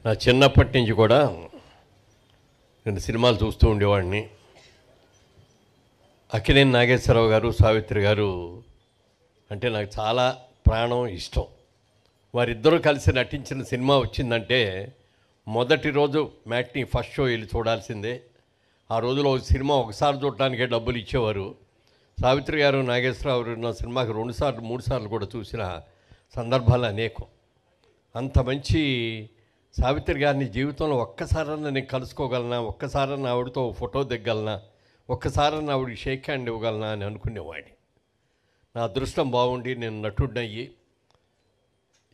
నా చిన్నప్పటి నుంచి కూడా నేను సినిమాలు చూస్తూ ఉండేవాడిని. అక్కినేని నాగేశ్వరరావు గారు, సావిత్రి గారు అంటే నాకు చాలా ప్రాణం, ఇష్టం. వారిద్దరూ కలిసి నటించిన సినిమా వచ్చిందంటే మొదటి రోజు మ్యాట్ని ఫస్ట్ షో వెళ్ళి చూడాల్సిందే. ఆ రోజులో సినిమా ఒకసారి చూడటానికే డబ్బులు ఇచ్చేవారు. సావిత్రి గారు, నాగేశ్వరరావు గారు నా సినిమాకి 2 సార్లు 3 సార్లు కూడా చూసిన సందర్భాలు అనేకం. అంత మంచి సావిత్రి గారిని జీవితంలో ఒక్కసారన్నా నేను కలుసుకోగలనా, ఒక్కసారన్నా ఆవిడతో ఫోటో దిగ్గలనా, ఒక్కసారన్నా ఆవిడకి షేక్ హ్యాండ్ ఇవ్వగలనా అని అనుకునేవాడిని. నా అదృష్టం బాగుండి నేను నటుడినయ్యి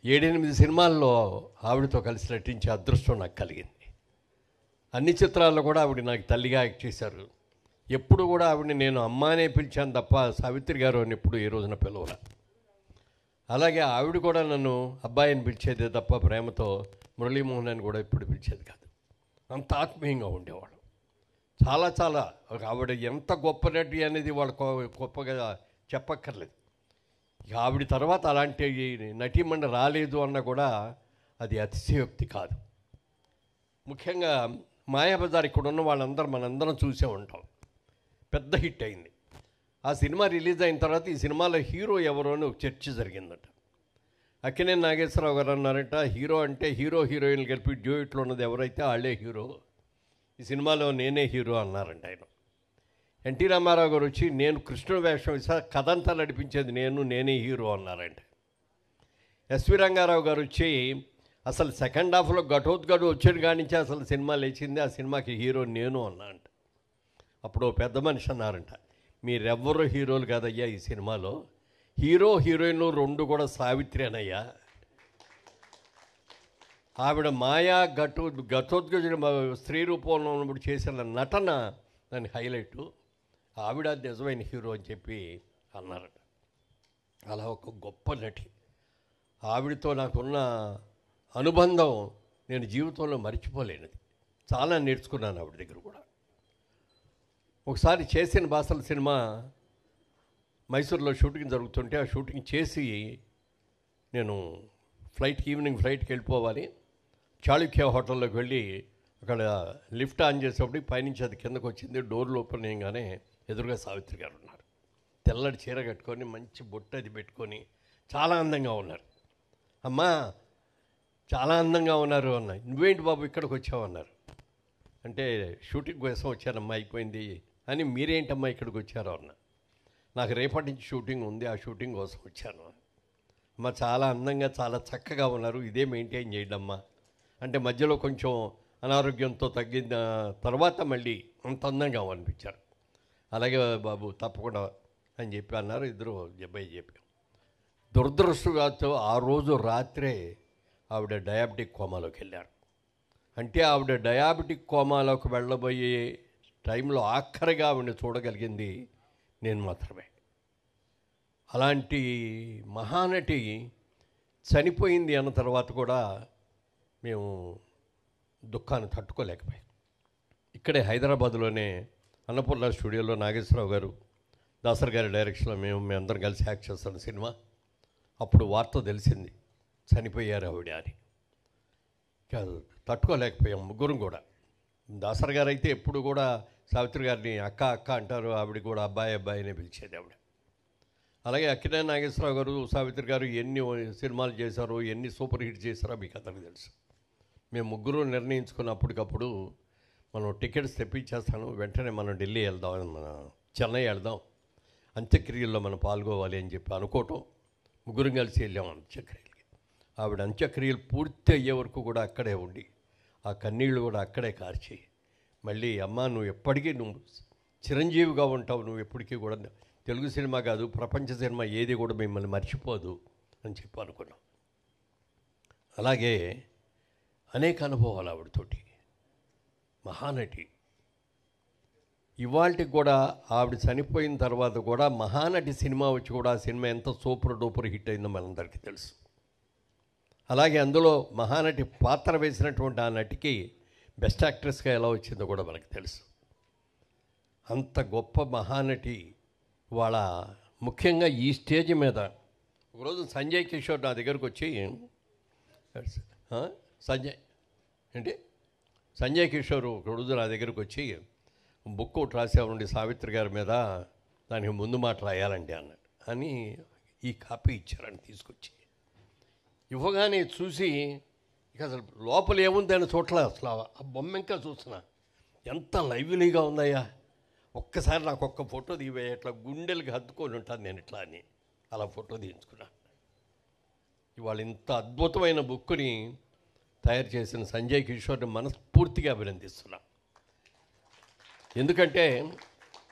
7-8 సినిమాల్లో ఆవిడతో కలిసి నటించే అదృష్టం నాకు కలిగింది. అన్ని చిత్రాల్లో కూడా ఆవిడ నాకు తల్లిగా యాక్ట్ చేశారు. ఎప్పుడు కూడా ఆవిడని నేను అమ్మానే పిలిచాను తప్ప సావిత్రి గారు అని ఎప్పుడు ఏ రోజున పిలవల. అలాగే ఆవిడ కూడా నన్ను అబ్బాయిని పిలిచేదే తప్ప ప్రేమతో మురళీమోహన్ అని కూడా ఎప్పుడు పిలిచేది కాదు. అంత ఆత్మీయంగా ఉండేవాడు. చాలా చాలా ఆవిడ ఎంత గొప్ప నటి అనేది వాళ్ళు గొప్పగా చెప్పక్కర్లేదు. ఇక ఆవిడ తర్వాత అలాంటి నటీమణి రాలేదు అన్న కూడా అది అతిశయోక్తి కాదు. ముఖ్యంగా మాయాబజార్ ఇక్కడ ఉన్న వాళ్ళందరూ మనందరం చూసే ఉంటాం. పెద్ద హిట్ అయింది. ఆ సినిమా రిలీజ్ అయిన తర్వాత ఈ సినిమాలో హీరో ఎవరో అని ఒక చర్చ జరిగిందట. అక్కినేని నాగేశ్వరరావు గారు అన్నారంట, హీరో అంటే హీరో హీరోయిన్లు కలిపి డ్యూయెట్లో ఉన్నది ఎవరైతే వాళ్ళే హీరో, ఈ సినిమాలో నేనే హీరో అన్నారంట ఆయన. ఎన్టీ రామారావు గారు వచ్చి నేను కృష్ణుడు వేషం వేసా, కథంతా నడిపించేది నేనే హీరో అన్నారంట. ఎస్వి రంగారావు గారు వచ్చి అసలు సెకండ్ హాఫ్లో ఘటోద్గడు వచ్చాడు కానించి అసలు సినిమా లేచింది, ఆ సినిమాకి హీరో నేను అన్నా అంట. అప్పుడు పెద్ద మనిషి అన్నారంట, మీరెవ్వరూ హీరోలు కాదయ్యా ఈ సినిమాలో, హీరో హీరోయిన్లు 2 కూడా సావిత్రి అనయ్యా. ఆవిడ మాయా ఘటోద్గజుడు స్త్రీ రూపంలో ఉన్నప్పుడు చేసిన నటన దాని హైలైటు, ఆవిడ నిజమైన హీరో అని చెప్పి అన్నారట. అలా ఒక గొప్ప నటి. ఆవిడతో నాకున్న అనుబంధం నేను జీవితంలో మర్చిపోలేనిది. చాలా నేర్చుకున్నాను ఆవిడ దగ్గర కూడా. ఒకసారి చేసిన భాషల సినిమా మైసూర్లో షూటింగ్ జరుగుతుంటే ఆ షూటింగ్ చేసి నేను ఈవినింగ్ ఫ్లైట్కి వెళ్ళిపోవాలి. చాళుక్య హోటల్లోకి వెళ్ళి అక్కడ లిఫ్ట్ ఆన్ చేసేటప్పుడు పైనుంచి అది కిందకు వచ్చింది. డోర్లు ఓపెన్ చేయగానే ఎదురుగా సావిత్రి గారు ఉన్నారు. తెల్లటి చీర కట్టుకొని మంచి బొట్టు అది పెట్టుకొని చాలా అందంగా ఉన్నారు. అమ్మా చాలా అందంగా ఉన్నారు అన్న. నువ్వేంటి బాబు ఇక్కడికి వచ్చావు అన్నారు. అంటే షూటింగ్ కోసం వచ్చానమ్మా, అయిపోయింది అని. మీరేంటమ్మా ఇక్కడికి వచ్చారో అన్న. నాకు రేపటి నుంచి షూటింగ్ ఉంది, ఆ షూటింగ్ కోసం వచ్చాను. అమ్మ చాలా అందంగా చాలా చక్కగా ఉన్నారు, ఇదే మెయింటైన్ చేయడమ్మా అంటే మధ్యలో కొంచెం అనారోగ్యంతో తగ్గిన తర్వాత మళ్ళీ అంత అందంగా అనిపించారు. అలాగే బాబు తప్పకుండా అని చెప్పి అన్నారు. ఇద్దరు చెప్పాం. దురదృష్టవశాత్తు ఆ రోజు రాత్రే ఆవిడ డయాబెటిక్ కోమాలోకి వెళ్ళారు. అంటే ఆవిడ డయాబెటిక్ కోమాలోకి వెళ్ళబోయే టైంలో ఆఖరిగా ఆవిడని చూడగలిగింది నేను మాత్రమే. అలాంటి మహానటి చనిపోయింది అన్న తర్వాత కూడా మేము దుఃఖాన్ని తట్టుకోలేకపోయాం. ఇక్కడే హైదరాబాద్లోనే అన్నపూర్ణ స్టూడియోలో నాగేశ్వరరావు గారు, దాసర్ గారి డైరెక్షన్లో మేమందరం కలిసి యాక్ట్ చేస్తున్న సినిమా. అప్పుడు వార్త తెలిసింది చనిపోయారు ఆవిడ అని. తట్టుకోలేకపోయాం ముగ్గురం కూడా. దాసర్ గారు అయితే ఎప్పుడు కూడా సావిత్రి గారిని అక్క అక్క అంటారు, ఆవిడ కూడా అబ్బాయి అబ్బాయినే పిలిచేది ఆవిడ. అలాగే అక్కినేని నాగేశ్వరరావు గారు, సావిత్రి గారు ఎన్ని సినిమాలు చేశారో, ఎన్ని సూపర్ హిట్ చేశారో మీకు అందరికీ తెలుసు. మేము ముగ్గురు నిర్ణయించుకున్నప్పటికప్పుడు మనం టికెట్స్ తెప్పించేస్తాను, వెంటనే మనం ఢిల్లీ వెళ్దాం, మన చెన్నై వెళ్దాం, అంత్యక్రియల్లో మనం పాల్గొవాలి అని చెప్పి అనుకోవటం. ముగ్గురం కలిసి వెళ్ళాం అంత్యక్రియలకి. ఆవిడ అంత్యక్రియలు పూర్తి అయ్యే వరకు కూడా అక్కడే ఉండి ఆ కన్నీళ్ళు కూడా అక్కడే కార్చి మళ్ళీ అమ్మ నువ్వు ఎప్పటికీ చిరంజీవిగా ఉంటావు, నువ్వు ఎప్పటికీ కూడా తెలుగు సినిమా కాదు ప్రపంచ సినిమా ఏది కూడా మిమ్మల్ని మర్చిపోదు అని చెప్పి అనుకున్నాం. అలాగే అనేక అనుభవాలు ఆవిడతోటి. మహానటి. ఇవాళకి కూడా ఆవిడ చనిపోయిన తర్వాత కూడా మహానటి సినిమా వచ్చి కూడా ఆ సినిమా ఎంత సూపర్ డూపర్ హిట్ అయిందో మనందరికీ తెలుసు. అలాగే అందులో మహానటి పాత్ర వేసినటువంటి ఆ నటికి బెస్ట్ యాక్ట్రెస్గా ఎలా వచ్చిందో కూడా మనకు తెలుసు. అంత గొప్ప మహానటి వాళ్ళ ముఖ్యంగా ఈ స్టేజ్ మీద ఒకరోజు సంజయ్ కిషోర్ నా దగ్గరకు వచ్చి సంజయ్ అంటే సంజయ్ కిషోర్ ఒక రోజు నా దగ్గరకు వచ్చి బుక్ ఒకటి రాసేవాడి సావిత్రి గారి మీద, దానికి ముందు మాట రాయాలండి అన్నాడు. అని ఈ కాపీ ఇచ్చారని తీసుకొచ్చి ఇవ్వగానే చూసి ఇక అసలు లోపల ఏముంది అని చూడలే, అసలు ఆ బొమ్మ ఇంకా చూస్తున్నా, ఎంత లైవ్లీగా ఉందయ్యా, ఒక్కసారి నాకు ఒక్క ఫోటో దివే, ఇట్లా గుండెలకి హత్తుకొని ఉంటాను నేను ఇట్లా అని అలా ఫోటో తీయించుకున్నాను. ఇవాళ ఇంత అద్భుతమైన బుక్ని తయారు చేసిన సంజయ్ కిషోర్ని మనస్ఫూర్తిగా అభినందిస్తున్నా. ఎందుకంటే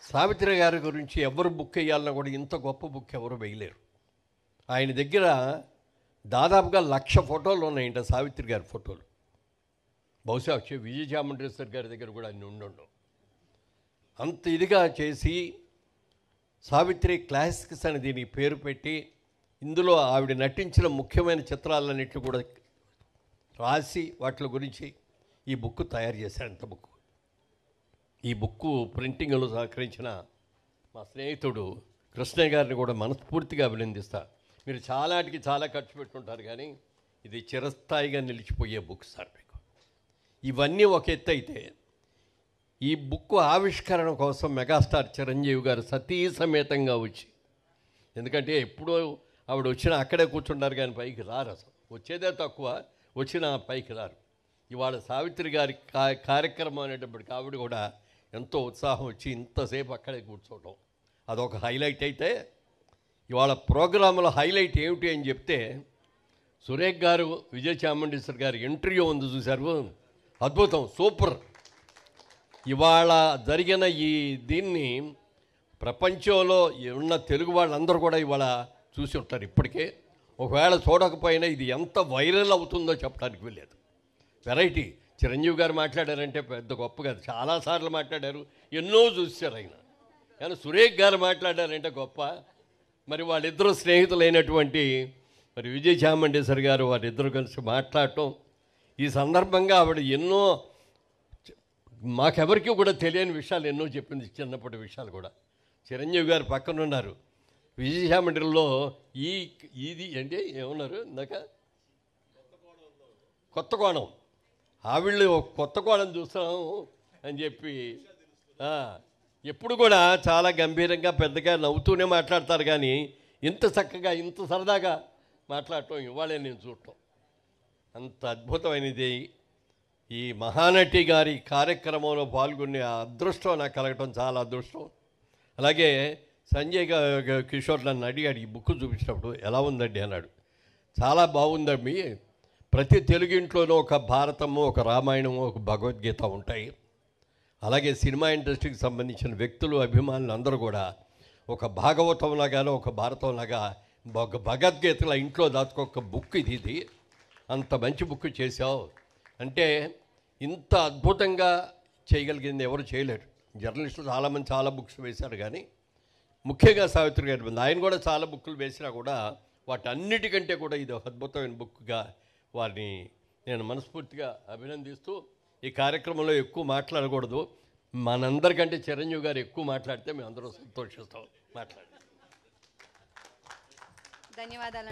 సావిత్రి గారి గురించి ఎవరు బుక్ వేయాలన్నా కూడా ఇంత గొప్ప బుక్ ఎవరు వేయలేరు. ఆయన దగ్గర దాదాపుగా 1,00,000 ఫోటోలు ఉన్నాయంట, సావిత్రి గారి ఫోటోలు. బహుశా వచ్చి విజయచాముండేశ్వరి గారి దగ్గర కూడా అన్ని ఉండవు. అంత ఇదిగా చేసి సావిత్రి క్లాసిక్స్ అని దీనికి పేరు పెట్టి ఇందులో ఆవిడ నటించిన ముఖ్యమైన చిత్రాలన్నింటినీ కూడా రాసి వాటి గురించి ఈ బుక్ తయారు చేశారు. అంత బుక్, ఈ బుక్ ప్రింటింగ్లో సహకరించిన మా స్నేహితుడు కృష్ణయ్య గారిని కూడా మనస్ఫూర్తిగా అభినందిస్తా. మీరు చాలాటికి చాలా ఖర్చు పెట్టుకుంటారు, కానీ ఇది చిరస్థాయిగా నిలిచిపోయే బుక్ సార్ మీకు. ఇవన్నీ ఒక ఎత్తు అయితే, ఈ బుక్ ఆవిష్కరణ కోసం మెగాస్టార్ చిరంజీవి గారు సతీ సమేతంగా వచ్చి, ఎందుకంటే ఎప్పుడో ఆవిడ వచ్చినా అక్కడే కూర్చుంటారు కానీ పైకి రారు, అసలు వచ్చేదే తక్కువ, వచ్చినా పైకి రారు. ఇవాళ సావిత్రి గారి కార్యక్రమం అనేటప్పటికి ఆవిడ కూడా ఎంతో ఉత్సాహం వచ్చి ఇంతసేపు అక్కడే కూర్చోవటం అదొక హైలైట్. అయితే ఇవాళ ప్రోగ్రాంలో హైలైట్ ఏమిటి అని చెప్తే, సురేఖ్ గారు విజయచాముండేశ్వరి గారి ఇంటర్వ్యూ ఉంది చూశారు, అద్భుతం, సూపర్. ఇవాళ జరిగిన ఈ దీన్ని ప్రపంచంలో ఉన్న తెలుగు వాళ్ళందరూ కూడా ఇవాళ చూసి ఉంటారు ఇప్పటికే. ఒకవేళ చూడకపోయినా ఇది ఎంత వైరల్ అవుతుందో చెప్పడానికి వెళ్ళలేదు. వెరైటీ. చిరంజీవి గారు మాట్లాడారంటే పెద్ద గొప్ప కాదు, చాలాసార్లు మాట్లాడారు, ఎన్నో చూశారు ఆయన. కానీ సురేఖ్ గారు మాట్లాడారంటే గొప్ప. మరి వాళ్ళిద్దరూ స్నేహితులైనటువంటి మరి విజయచాముండేశ్వరి గారు వారిద్దరూ కలిసి మాట్లాడటం, ఈ సందర్భంగా ఆవిడ ఎన్నో మాకెవరికి కూడా తెలియని విషయాలు ఎన్నో చెప్పింది, చిన్నప్పటి విషయాలు కూడా. చిరంజీవి గారు పక్కన ఉన్నారు, విజయచాముండ్రిలో ఇది అంటే ఏమన్నారు ఇందాక, కొత్త కోణం, ఆవిళ్ళు కొత్త కోణం చూస్తాం అని చెప్పి ఎప్పుడు కూడా చాలా గంభీరంగా పెద్దగా నవ్వుతూనే మాట్లాడతారు, కానీ ఇంత చక్కగా ఇంత సరదాగా మాట్లాడటం ఇవాళే నేను చూడటం. అంత అద్భుతమైనది. ఈ మహానటి గారి కార్యక్రమంలో పాల్గొనే అదృష్టం నాకు కలగటం చాలా అదృష్టం. అలాగే సంజయ్ కిషోర్ నన్ను అడిగాడు ఈ బుక్ చూపించినప్పుడు, ఎలా ఉందండి అన్నాడు. చాలా బాగుందండి, ప్రతి తెలుగు ఇంట్లోనూ ఒక భారతము, ఒక రామాయణము, ఒక భగవద్గీత ఉంటాయి. అలాగే సినిమా ఇండస్ట్రీకి సంబంధించిన వ్యక్తులు, అభిమానులు అందరూ కూడా ఒక భాగవతంలాగానో ఒక భారతంలాగా ఒక భగవద్గీతల ఇంట్లో దాచుకోక బుక్ ఇది. అంత మంచి బుక్ చేశావు అంటే, ఇంత అద్భుతంగా చేయగలిగింది ఎవరు చేయలేరు. జర్నలిస్టులు చాలామంది చాలా బుక్స్ వేశారు, కానీ ముఖ్యంగా సావిత్రి గారి మీద ఆయన కూడా చాలా బుక్కులు వేసినా కూడా వాటన్నిటికంటే కూడా ఇది ఒక అద్భుతమైన బుక్గా వారిని నేను మనస్ఫూర్తిగా అభినందిస్తూ, ఈ కార్యక్రమంలో ఎక్కువ మాట్లాడకూడదు, మనందరికంటే చిరంజీవి గారు ఎక్కువ మాట్లాడితే మేము అందరూ సంతోషిస్తాం. మాట్లాడండి. ధన్యవాదాలు.